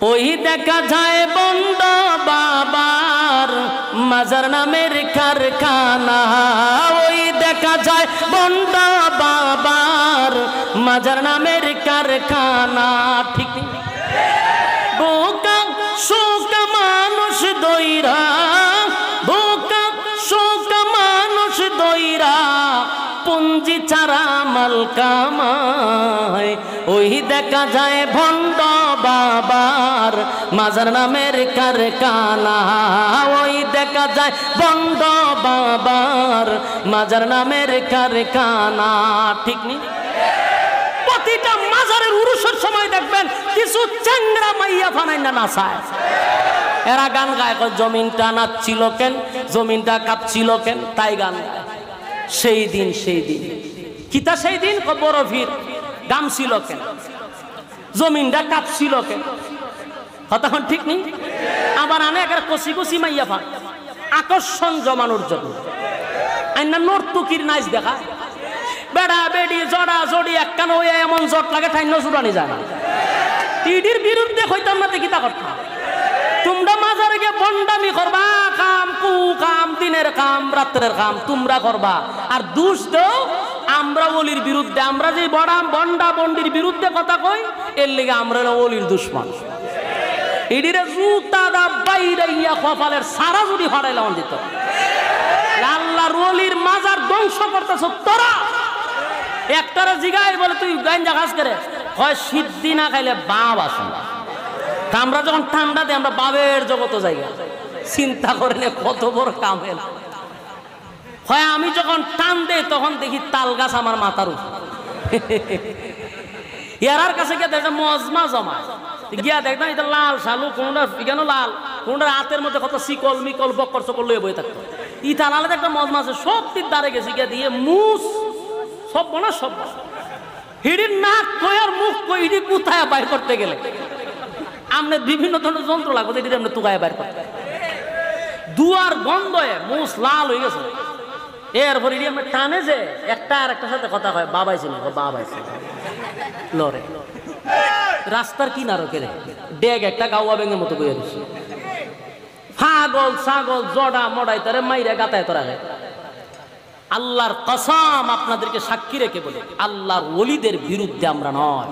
ওই দেখা যায় বন্ড বাবার মাজার নামের কারখানা, ওই দেখা যায় বন্ড বাবার মাজার নামের কারখানা। ঠিক বোকা শোক মানুষ দইরা, বোকা শোক মানুষ দইরা পুঞ্জি ছাড়া মাল কামায়। ওই দেখা যায় ভণ্ড বাবার মাজার নামের কারখানা, ওই দেখা যায় ভণ্ড বাবার মাজার নামের কারখানা। ঠিক নেই? প্রতিটা মাজারের উরুসের সময় দেখবেন কিছু চ্যাংড়া মাইয়া ফানাই না নাচায়, এরা গান গায়, জমিনটা নাচছিল কেন, জমিনটা কাঁপছিল কেন, তাই গান গায়। সেই দিন কিতা সেই দিন বড় ভিড় গামছিল কেন, জমিনটা কাঁপছিল কেন, তখন ঠিক নেই? আবার আনে একটা কষি কষি মাইয়া ফান আকর্ষণ জমানোর জন্য আইনা নর্তকীর নাচ দেখা, বেড়া বেড়ি জড়া জড়ি একখান হয়ে এমন জট লাগে ঠাইন জুড়ানি যায় না। টিডির বিরুদ্ধে হইতাম না দেখিতা করতাম। তোমরা মাজারে গিয়ে বন্ডামি করবা, কাম কু কাম, দিনের কাম রাত্রের কাম তোমরা করবা, আর দোষ দাও আমরা ওলির বিরুদ্ধে। আমরা যে বন্ডা বন্ডির বিরুদ্ধে কথা কই, এর লেগে আমরা ওলির দুশ্মন। এডিরে জুতা দা বাইরে ইয়া কপালের সারা যদি হরাইলাম দিত, আল্লাহর ওলির মাজার ধ্বংস করতেছ তোরা। একটারা জিগায় বলে তুই গাঞ্জা খাস করে, হয় সিদ্ধি না খাইলে বাপ আসে। আমরা যখন ঠান্ডা দিই আমরা বাবের জগত জায়গা চিন্তা করে নে কত বড় কামেল হয়। আমি যখন টান দেই তখন দেখি তাল গাছ আমার মাথার উপর, ইয়ার কাছে গিয়ে দেখে মজমা জমা গিয়া দেখতাম এটা লাল শালু, কোনটা কেন লাল, কোনটার হাতের মধ্যে কত শিকল মিকল বক্কর সকল লয়ে বয়ে থাকতো। ইটা আলাদা একটা মজমা আছে, সব তীর দ্বারে গেছি গিয়া দিয়ে মুস সব বনা সব হিড়ির নাক কই আর মুখ কই, হিড়ি কোথায় বাইর করতে গেলে আমনে বিভিন্ন ধরনের যন্ত্র লাগবে, এটি আপনি তুগায় বাইর করতে। দুয়ার গন্ধ মুস লাল হয়ে গেছে। এরপর এটি আপনি টানে যে একটা আর একটা সাথে কথা হয়, বাবাইছে না বাবাইছে লড়ে রাস্তার কিনারো কেড়ে ডেগ একটা গাওয়া ব্যাঙের মতো বইয়ে দিচ্ছে। ছাগল ছাগল জড়া মডাই তারে মাইরে গাতায় তোরা। আল্লাহর কসম আপনাদেরকে সাক্ষী রেখে বলে, আল্লাহর ওলিদের বিরুদ্ধে আমরা নয়।